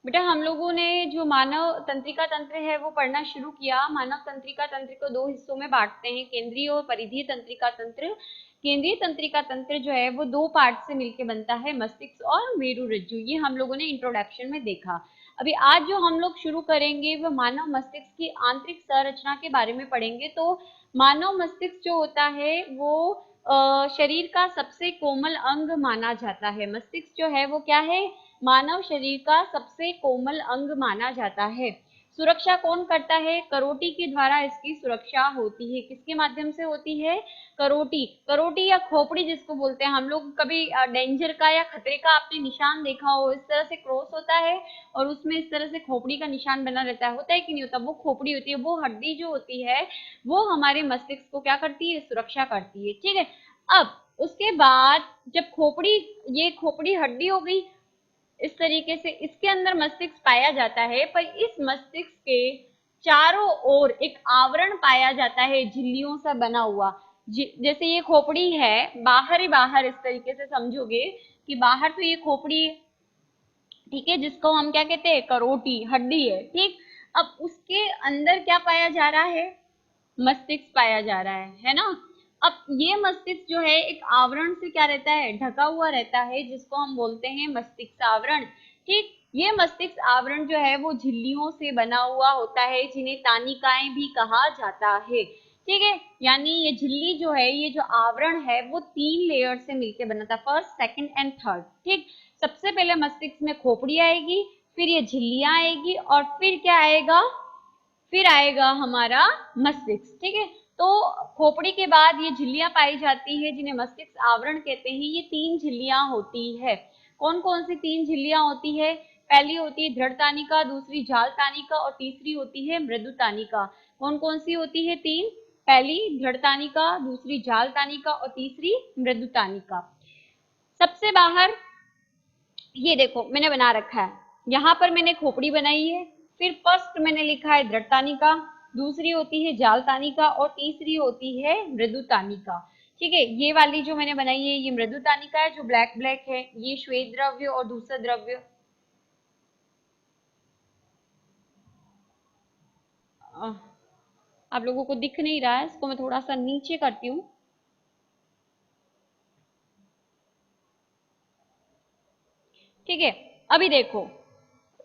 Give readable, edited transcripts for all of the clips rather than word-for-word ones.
बेटा हम लोगों ने जो मानव तंत्रिका तंत्र है वो पढ़ना शुरू किया। मानव तंत्रिका तंत्र को दो हिस्सों में बांटते हैं, केंद्रीय और परिधीय तंत्रिका तंत्र। केंद्रीय तंत्रिका तंत्र जो है वो दो पार्ट से मिलकर बनता है, मस्तिष्क और मेरुरज्जु। ये हम लोगों ने इंट्रोडक्शन में देखा। अभी आज जो हम लोग शुरू करेंगे वो मानव मस्तिष्क की आंतरिक संरचना के बारे में पढ़ेंगे। तो मानव मस्तिष्क जो होता है वो शरीर का सबसे कोमल अंग माना जाता है। मस्तिष्क जो है वो क्या है, मानव शरीर का सबसे कोमल अंग माना जाता है। सुरक्षा कौन करता है, करोटी के द्वारा इसकी सुरक्षा होती है। किसके माध्यम से होती है, करोटी। करोटी या खोपड़ी जिसको बोलते हैं हम लोग। कभी डेंजर का या खतरे का आपने निशान देखा हो, इस तरह से क्रॉस होता है और उसमें इस तरह से खोपड़ी का निशान बना रहता है, होता है कि नहीं होता, वो खोपड़ी होती है। वो हड्डी जो होती है वो हमारे मस्तिष्क को क्या करती है, सुरक्षा करती है। ठीक है। अब उसके बाद जब खोपड़ी, ये खोपड़ी हड्डी हो गई, इस तरीके से इसके अंदर मस्तिष्क पाया जाता है। पर इस मस्तिष्क के चारों ओर एक आवरण पाया जाता है, झिल्लियों से बना हुआ। जैसे ये खोपड़ी है, बाहर ही बाहर इस तरीके से समझोगे कि बाहर तो ये खोपड़ी, ठीक है, जिसको हम क्या कहते हैं, करोटी, हड्डी है। ठीक। अब उसके अंदर क्या पाया जा रहा है, मस्तिष्क पाया जा रहा है ना। अब ये मस्तिष्क जो है एक आवरण से क्या रहता है, ढका हुआ रहता है, जिसको हम बोलते हैं मस्तिष्क आवरण। ठीक। ये मस्तिष्क आवरण जो है वो झिल्लियों से बना हुआ होता है, जिन्हें तानिकाएं भी कहा जाता है। ठीक है। यानी ये झिल्ली जो है, ये जो आवरण है वो तीन लेयर से मिलकर बना था, फर्स्ट, सेकंड एंड थर्ड। ठीक। सबसे पहले मस्तिष्क में खोपड़ी आएगी, फिर ये झिल्लियां आएगी और फिर क्या आएगा, फिर आएगा हमारा मस्तिष्क। ठीक है। तो खोपड़ी के बाद ये झिल्लियां पाई जाती है, जिन्हें मस्तिष्क आवरण कहते हैं। ये तीन झिल्लियां होती है। कौन कौन सी तीन झिल्लियां होती है, पहली होती है दृढ़ तानिका, दूसरी जाल तानिका और तीसरी होती है मृदु तानिका। कौन कौन सी होती है तीन, पहली दृढ़ तानिका, दूसरी जाल तानिका और तीसरी मृदु तानिका। सबसे बाहर ये देखो मैंने बना रखा है, यहाँ पर मैंने खोपड़ी बनाई है, फिर फर्स्ट मैंने लिखा है दृढ़ तानिका, दूसरी होती है जाल तानिका और तीसरी होती है मृदु तानिका। ठीक है। ये वाली जो मैंने बनाई है ये मृदु तानिका है, जो ब्लैक ब्लैक है, ये श्वेत द्रव्य और दूसरा द्रव्य। आप लोगों को दिख नहीं रहा है, इसको मैं थोड़ा सा नीचे करती हूँ। ठीक है। अभी देखो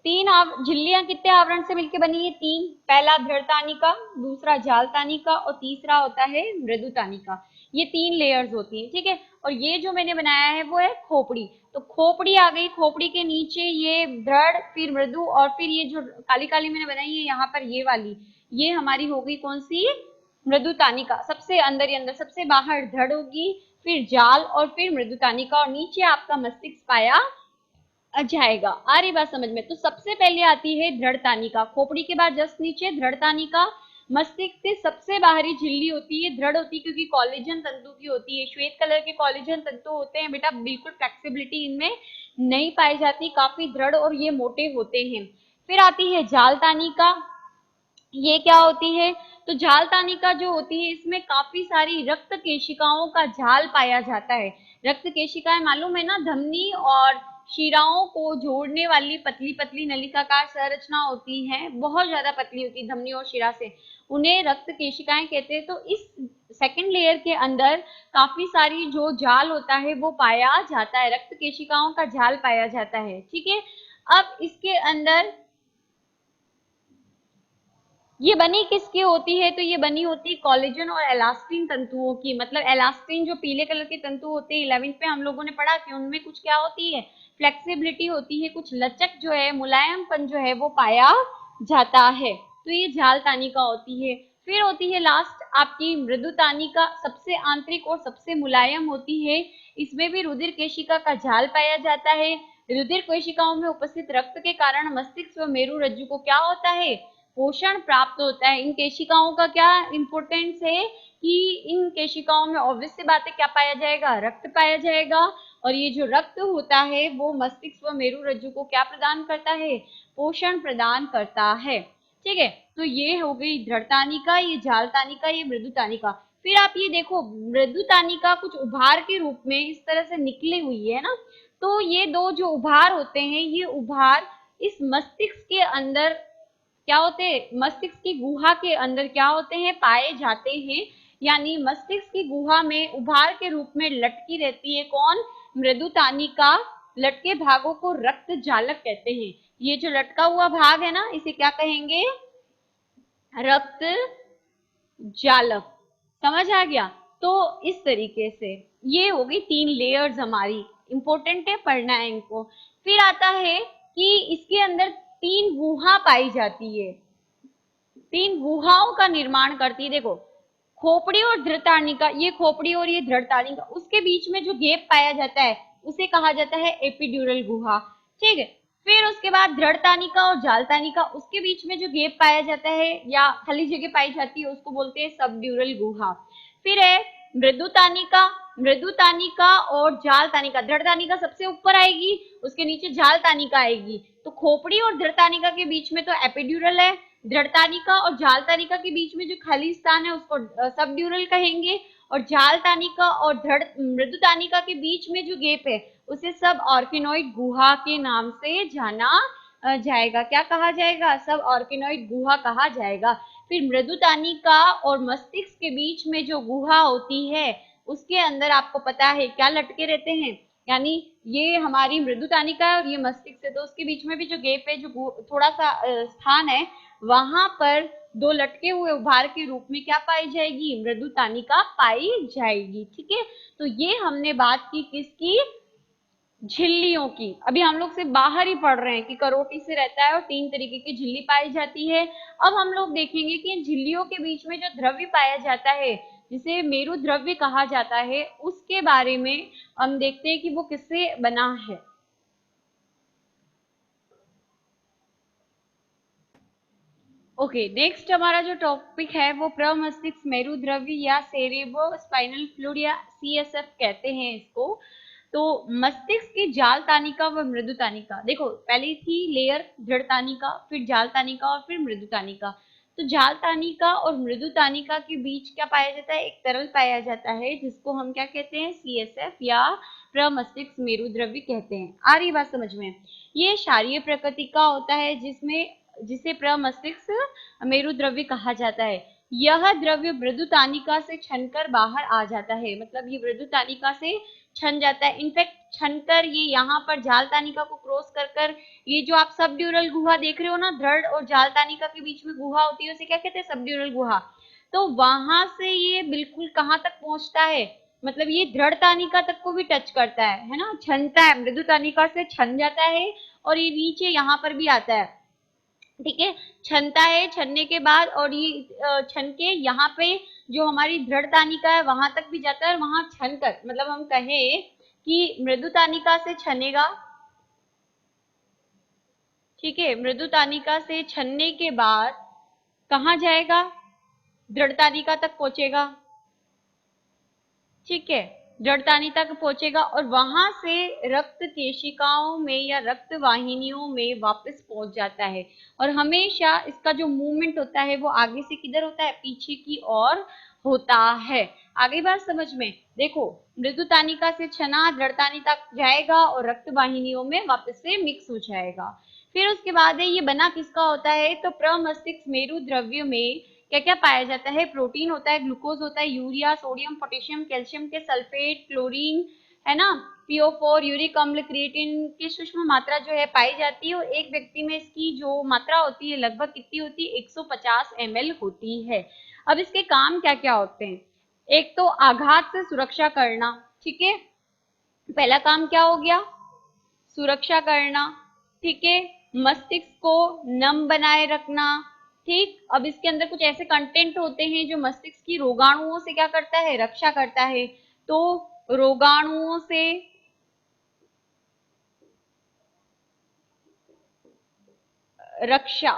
तीन झिल्लियां कितने आवरण से मिलकर बनी है, तीन। पहला दृढ़ तानिका, दूसरा जाल तानिका और तीसरा होता है मृदु तानिका। ये तीन लेयर्स होती हैं। ठीक है। और ये जो मैंने बनाया है वो है खोपड़ी। तो खोपड़ी आ गई, खोपड़ी के नीचे ये दृढ़, फिर मृदु और फिर ये जो काली काली मैंने बनाई है यहाँ पर ये वाली, ये हमारी हो गई कौन सी, मृदु तानिका। सबसे अंदर ही अंदर, सबसे बाहर दृढ़ होगी, फिर जाल और फिर मृदु तानिका और नीचे आपका मस्तिष्क पाया जाएगा। आ रही बात समझ में। तो सबसे पहले आती है दृढ़ तानिका, खोपड़ी के बाद जस्ट नीचे दृढ़ तानिका। मस्तिष्क से सबसे बाहरी झिल्ली होती है, दृढ़ होती है क्योंकि कोलेजन तंतु की होती है। श्वेत कलर के कोलेजन तंतु होते हैं बेटा, बिल्कुल फ्लेक्सिबिलिटी इनमें नहीं पाई जाती, काफी दृढ़ और ये मोटे होते हैं। फिर आती है जाल तानिका। ये क्या होती है, तो जाल तानिका जो होती है इसमें काफी सारी रक्त केशिकाओं का जाल पाया जाता है। रक्त केशिकाएं मालूम है ना, धमनी और शिराओं को जोड़ने वाली पतली पतली नलिकाकार संरचना होती है, बहुत ज्यादा पतली होती है धमनी और शिरा से, उन्हें रक्त केशिकाएं कहते हैं। तो इस सेकंड लेयर के अंदर काफी सारी जो जाल होता है वो पाया जाता है, रक्त केशिकाओं का जाल पाया जाता है। ठीक है। अब इसके अंदर ये बनी किसकी होती है, तो ये बनी होती है कोलेजन और एलास्टिन तंतुओं की। मतलब एलास्टिन जो पीले कलर के तंतु होते हैं, 11वीं पे हम लोगों ने पढ़ा कि उनमें कुछ क्या होती है, फ्लेक्सिबिलिटी होती है, कुछ लचक जो है, मुलायमपन जो है वो पाया जाता है। तो ये जाल तानिका होती है। फिर होती है लास्ट आपकी मृदु तानिका, सबसे आंतरिक और सबसे मुलायम होती है। इसमें भी रुधिर केशिका का जाल पाया जाता है। रुधिर केशिकाओं में उपस्थित रक्त के कारण मस्तिष्क व मेरुरज्जु को क्या होता है, पोषण प्राप्त होता है। इन केशिकाओं का क्या इंपॉर्टेंस है कि इन केशिकाओं में ऑब्वियस सी बात है क्या पाया जाएगा, रक्त पाया जाएगा। और ये जो रक्त होता है वो मस्तिष्क व मेरुरज्जु को क्या प्रदान करता है, पोषण प्रदान करता है। ठीक है। तो ये हो गई दृढ़ तानिका, ये जाल तानिका, ये मृदु तानिका। फिर आप ये देखो मृदु तानिका कुछ उभार के रूप में इस तरह से निकली हुई है ना। तो ये दो जो उभार होते हैं, ये उभार इस मस्तिष्क के अंदर क्या होते हैं, मस्तिष्क की गुहा के अंदर क्या होते हैं, पाए जाते हैं। यानी मस्तिष्क की गुहा में उभार के रूप में लटकी रहती है कौन, मृदुतानिका। लटके भागों को रक्त जालक कहते हैं। ये जो लटका हुआ भाग है ना, इसे क्या कहेंगे, रक्त जालक। समझ आ गया। तो इस तरीके से ये होगी 3 लेयर्स हमारी, इंपॉर्टेंट है, पढ़ना है इनको। फिर आता है कि इसके अंदर 3 गुहा पाई जाती है, 3 गुहाओं का निर्माण करती है। देखो, खोपड़ी और धृतानिका, ये खोपड़ी और ये धृतानिका, उसके बीच में जो गैप पाया जाता है उसे कहा जाता है एपिड्यूरल गुहा। ठीक है। फिर उसके बाद धृतानिका और जालतानिका, उसके बीच में जो गैप पाया जाता है या खाली जगह पाई जाती है उसको बोलते हैं सबड्यूरल गुहा। फिर है मृदुतानिका। मृदुतानिका और जालतानिका, धृतानिका सबसे ऊपर आएगी, उसके नीचे जालतानिका आएगी। तो खोपड़ी और धृतानिका के बीच में तो एपिड्यूरल है, धृतानिका और जालतानिका के बीच में जो खाली स्थान है उसको सबड्यूरल कहेंगे, और जालतानिका और मृदुतानिका के बीच में जो गैप है उसे सब ऑर्किनोइड गुहा के नाम से जाना जाएगा। क्या कहा जाएगा, सब ऑर्किनोइड गुहा कहा जाएगा। फिर मृदुतानिका और मस्तिष्क के बीच में जो गुहा होती है उसके अंदर आपको पता है क्या लटके रहते हैं, यानी ये हमारी मृदुतानिका है और ये मस्तिष्क है, तो उसके बीच में भी जो गैप है, जो थोड़ा सा स्थान है, वहां पर 2 लटके हुए उभार के रूप में क्या पाई जाएगी, मृदुतानिका पाई जाएगी। ठीक है। तो ये हमने बात की किसकी, झिल्लियों की। अभी हम लोग से बाहर ही पढ़ रहे हैं कि करोटी से रहता है और 3 तरीके की झिल्ली पाई जाती है। अब हम लोग देखेंगे कि इन झिल्लियों के बीच में जो द्रव्य पाया जाता है जिसे मेरु द्रव्य कहा जाता है, उसके बारे में हम देखते हैं कि वो किससे बना है। ओके, नेक्स्ट हमारा जो टॉपिक है वो प्रमस्तिष्क मेरु द्रव्य या सेरेब्रो स्पाइनल फ्लूइड या CSF कहते हैं इसको। तो मस्तिष्क की जाल तानिका व मृदु तानिका, देखो पहले थी लेयर दृढ़ तानिका, फिर जाल तानिका और फिर मृदु तानिका। तो जाल तानिका और मृदु तानिका के बीच क्या पाया जाता है, एक तरल पाया जाता है जिसको हम क्या कहते हैं, CSF या प्रमस्तिष्क मेरु द्रव्य कहते हैं। आ रही बात समझ में। ये क्षारीय प्रकृति का होता है जिसे प्रमस्तिष्क मेरु द्रव्य कहा जाता है। यह द्रव्य मृदु तानिका से छनकर बाहर आ जाता है, मतलब ये मृदु तानिका से छन जाता है। इनफैक्ट छनकर ये यहाँ पर जाल तानिका को क्रॉस कर कर, ये जो आप सबड्यूरल गुहा देख रहे हो ना, दृढ़ और जाल तानिका के बीच में गुहा होती है, उसे क्या कहते हैं, सबड्यूरल गुहा। तो वहां से ये बिल्कुल कहाँ तक पहुंचता है, मतलब ये दृढ़ तानिका तक को भी टच करता है ना, छनता है, मृदु तानिका से छन जाता है और ये नीचे यहाँ पर भी आता है। ठीक है, छनता है, छनने के बाद और ये छन के यहाँ पे जो हमारी दृढ़ तानिका है वहां तक भी जाता है, और वहां छन कर, मतलब हम कहें कि मृदु तानिका से छनेगा। ठीक है, मृदु तानिका से छनने के बाद कहाँ जाएगा, दृढ़ तानिका तक पहुंचेगा। ठीक है, जड़तानी तक पहुंचेगा और वहां से रक्त केशिकाओं में या रक्त वाहिनियों में वापस पहुंच जाता है। और हमेशा इसका जो मूवमेंट होता है वो आगे से किधर होता है, पीछे की ओर होता है। आगे बात समझ में। देखो, मृदु तानिका से छना दृढ़तानी तक जाएगा और रक्त वाहिनियों में वापस से मिक्स हो जाएगा। फिर उसके बाद है ये बना किसका होता है, तो प्रमस्तिष्क मेरु द्रव्य में क्या क्या पाया जाता है, प्रोटीन होता है, ग्लूकोज होता है, यूरिया, सोडियम, पोटेशियम, कैल्शियम के सल्फेट, क्लोरीन, है ना, PO4, यूरिक अम्ल, क्रिएटिन की सूक्ष्म मात्रा जो है पाई जाती है। और एक व्यक्ति में इसकी जो मात्रा होती है लगभग कितनी होती है, 150 ml होती है। अब इसके काम क्या क्या होते हैं, एक तो आघात से सुरक्षा करना। ठीक है, पहला काम क्या हो गया, सुरक्षा करना। ठीक है, मस्तिष्क को नम बनाए रखना। ठीक, अब इसके अंदर कुछ ऐसे कंटेंट होते हैं जो मस्तिष्क की रोगाणुओं से क्या करता है, रक्षा करता है। तो रोगाणुओं से रक्षा,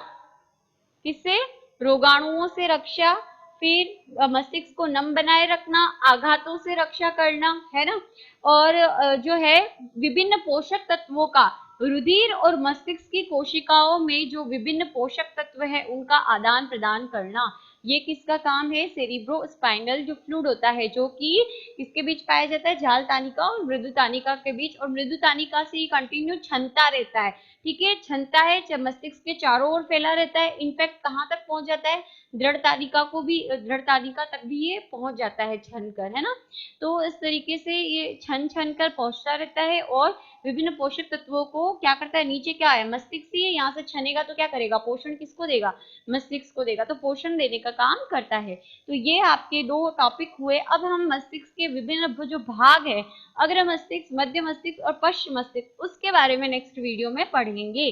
किससे, रोगाणुओं से रक्षा। फिर मस्तिष्क को नम बनाए रखना, आघातों से रक्षा करना, है ना। और जो है विभिन्न पोषक तत्वों का, रुधिर और मस्तिष्क की कोशिकाओं में जो विभिन्न पोषक तत्व है उनका आदान प्रदान करना। ये किसका काम है? सेरिब्रोस्पाइनल जो फ्लूइड होता है, जो कि किसके बीच पाया जाता है? जाल तानिका और मृदु तानिका के बीच, और मृदु तानिका से ये कंटिन्यू छनता रहता है। ठीक है, छनता है, मस्तिष्क के चारों ओर फैला रहता है। इनफैक्ट कहाँ तक पहुंच जाता है? दृढ़ तानिका को भी, दृढ़ तानिका तक भी ये पहुंच जाता है छन कर, है ना। तो इस तरीके से ये छन छन कर पहुंचता रहता है और विभिन्न पोषक तत्वों को क्या करता है? नीचे क्या है? मस्तिष्क ही है, यहाँ से छनेगा तो क्या करेगा? पोषण किसको देगा? मस्तिष्क को देगा, तो पोषण देने का काम करता है। तो ये आपके दो टॉपिक हुए। अब हम मस्तिष्क के विभिन्न जो भाग है, अग्र मस्तिष्क, मध्य मस्तिष्क और पश्च मस्तिष्क, उसके बारे में नेक्स्ट वीडियो में पढ़ेंगे।